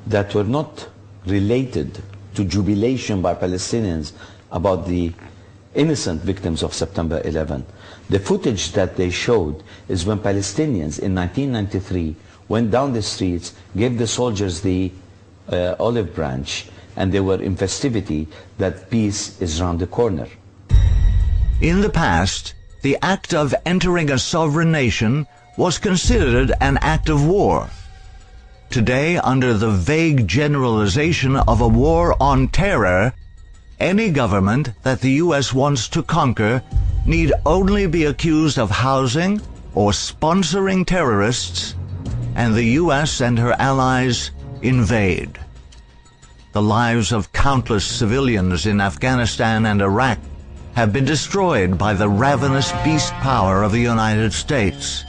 that were not related to jubilation by Palestinians about the innocent victims of September 11. The footage that they showed is when Palestinians in 1993 went down the streets, gave the soldiers the olive branch, and they were in festivity that peace is round the corner. In the past, the act of entering a sovereign nation was considered an act of war. Today, under the vague generalization of a war on terror, any government that the U.S. wants to conquer need only be accused of housing or sponsoring terrorists, and the U.S. and her allies invade. The lives of countless civilians in Afghanistan and Iraq have been destroyed by the ravenous beast power of the United States.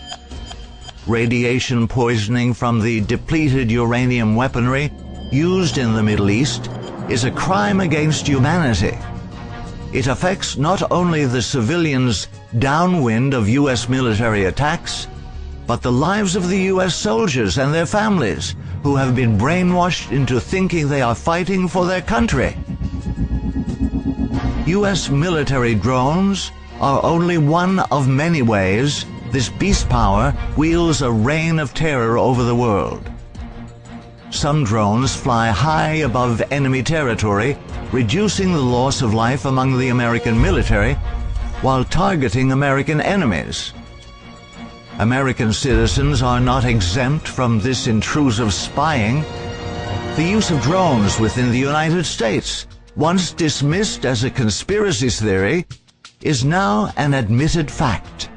Radiation poisoning from the depleted uranium weaponry used in the Middle East is a crime against humanity. It affects not only the civilians downwind of U.S. military attacks, but the lives of the U.S. soldiers and their families who have been brainwashed into thinking they are fighting for their country. U.S. military drones are only one of many ways this beast power wields a reign of terror over the world. Some drones fly high above enemy territory, reducing the loss of life among the American military, while targeting American enemies. American citizens are not exempt from this intrusive spying. The use of drones within the United States, once dismissed as a conspiracy theory, is now an admitted fact.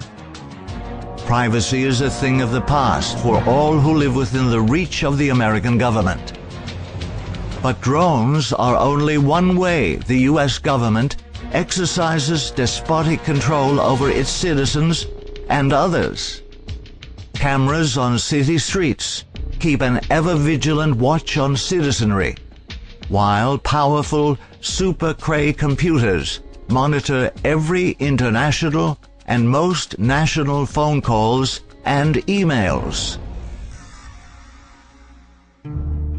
Privacy is a thing of the past for all who live within the reach of the American government. But drones are only one way the U.S. government exercises despotic control over its citizens and others. Cameras on city streets keep an ever-vigilant watch on citizenry, while powerful Super Cray computers monitor every international and most national phone calls and emails.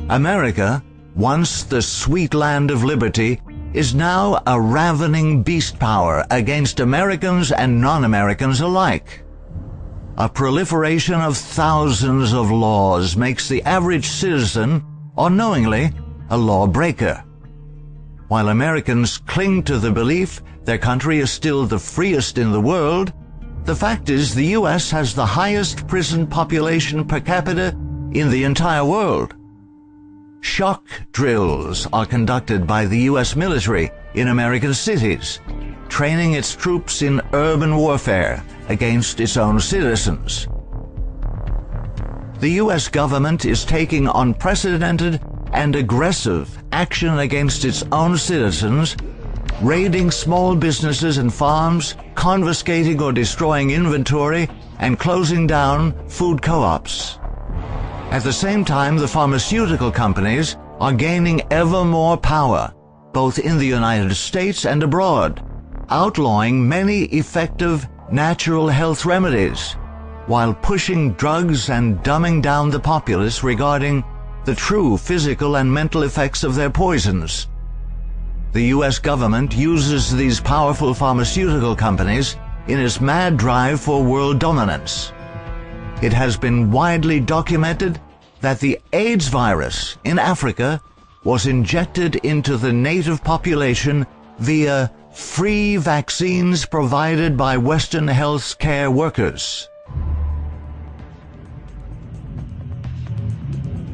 America, once the sweet land of liberty, is now a ravening beast power against Americans and non-Americans alike. A proliferation of thousands of laws makes the average citizen, unknowingly, a lawbreaker. While Americans cling to the belief their country is still the freest in the world, the fact is the U.S. has the highest prison population per capita in the entire world. Shock drills are conducted by the U.S. military in American cities, training its troops in urban warfare against its own citizens. The U.S. government is taking unprecedented and aggressive action against its own citizens, raiding small businesses and farms, confiscating or destroying inventory, and closing down food co-ops. At the same time, the pharmaceutical companies are gaining ever more power, both in the United States and abroad, outlawing many effective natural health remedies, while pushing drugs and dumbing down the populace regarding the true physical and mental effects of their poisons. The U.S. government uses these powerful pharmaceutical companies in its mad drive for world dominance. It has been widely documented that the AIDS virus in Africa was injected into the native population via free vaccines provided by Western health care workers.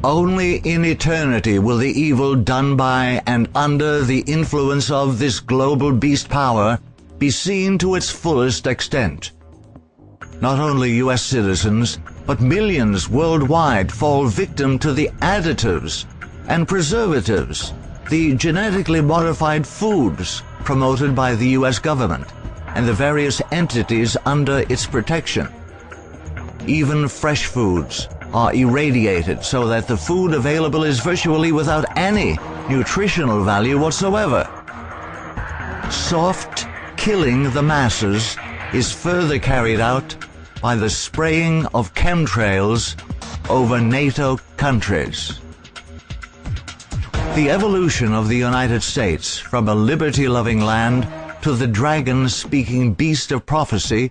Only in eternity will the evil done by and under the influence of this global beast power be seen to its fullest extent. Not only U.S. citizens, but millions worldwide fall victim to the additives and preservatives, the genetically modified foods promoted by the U.S. government and the various entities under its protection. Even fresh foods are irradiated so that the food available is virtually without any nutritional value whatsoever. Soft killing the masses is further carried out by the spraying of chemtrails over NATO countries. The evolution of the United States from a liberty-loving land to the dragon-speaking beast of prophecy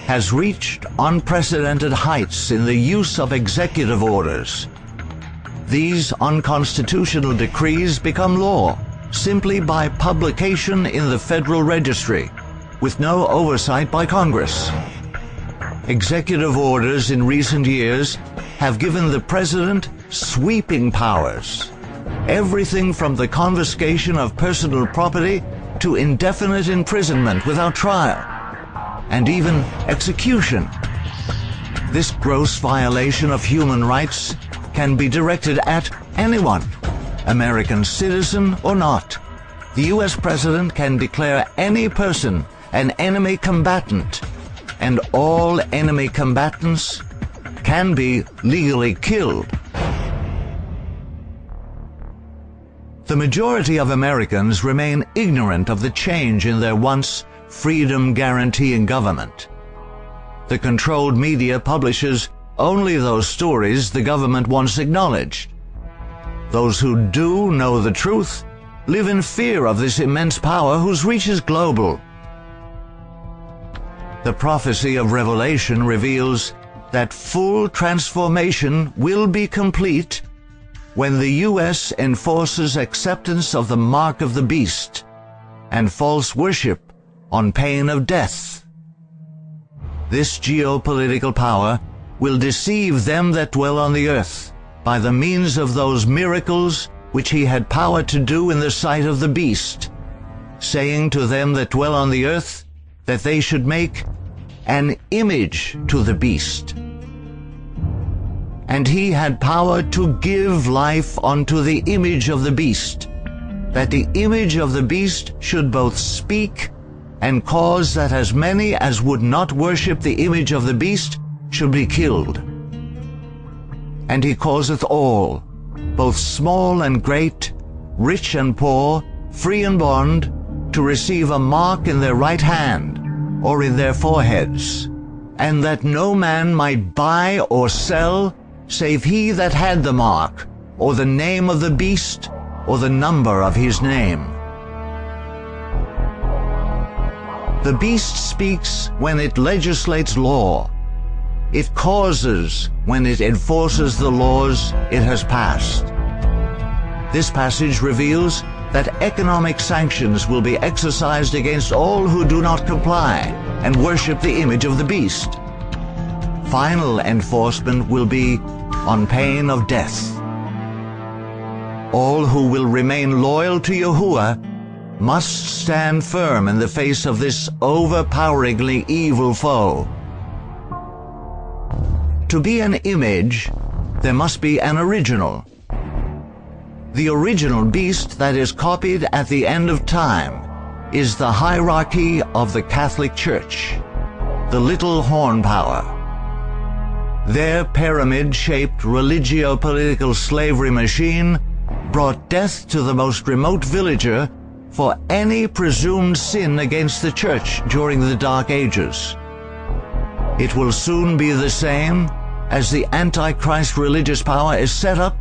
has reached unprecedented heights in the use of executive orders. These unconstitutional decrees become law simply by publication in the Federal Registry, with no oversight by Congress. Executive orders in recent years have given the President sweeping powers. Everything from the confiscation of personal property to indefinite imprisonment without trial, and even execution. This gross violation of human rights can be directed at anyone, American citizen or not. The U.S. President can declare any person an enemy combatant, and all enemy combatants can be legally killed. The majority of Americans remain ignorant of the change in their once freedom-guaranteeing government. The controlled media publishes only those stories the government once acknowledged. Those who do know the truth live in fear of this immense power whose reach is global. The prophecy of Revelation reveals that full transformation will be complete when the U.S. enforces acceptance of the mark of the beast and false worship on pain of death. This geopolitical power will deceive them that dwell on the earth by the means of those miracles which he had power to do in the sight of the beast, saying to them that dwell on the earth that they should make an image to the beast. And he had power to give life unto the image of the beast, that the image of the beast should both speak and cause that as many as would not worship the image of the beast should be killed. And he causeth all, both small and great, rich and poor, free and bond, to receive a mark in their right hand or in their foreheads, and that no man might buy or sell save he that had the mark, or the name of the beast, or the number of his name. The beast speaks when it legislates law. It causes when it enforces the laws it has passed. This passage reveals that economic sanctions will be exercised against all who do not comply and worship the image of the beast. Final enforcement will be on pain of death. All who will remain loyal to Yahuwah must stand firm in the face of this overpoweringly evil foe. To be an image, there must be an original. The original beast that is copied at the end of time is the hierarchy of the Catholic Church, the little horn power. Their pyramid-shaped religio-political slavery machine brought death to the most remote villager for any presumed sin against the Church during the Dark Ages. It will soon be the same as the Antichrist religious power is set up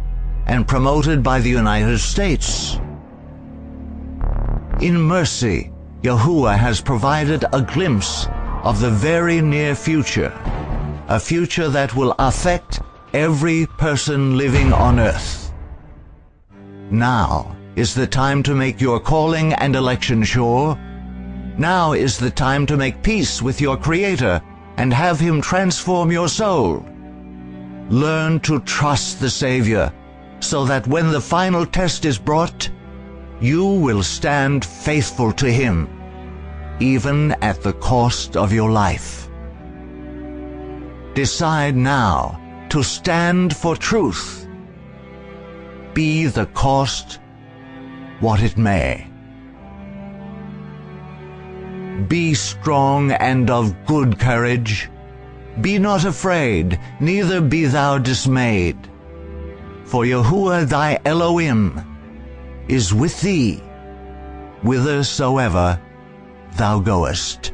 and promoted by the United States. In mercy, Yahuwah has provided a glimpse of the very near future, a future that will affect every person living on earth. Now is the time to make your calling and election sure. Now is the time to make peace with your Creator and have Him transform your soul. Learn to trust the Savior, so that when the final test is brought, you will stand faithful to Him, even at the cost of your life. Decide now to stand for truth, be the cost what it may. Be strong and of good courage. Be not afraid, neither be thou dismayed. For Yahuwah thy Elohim is with thee, whithersoever thou goest.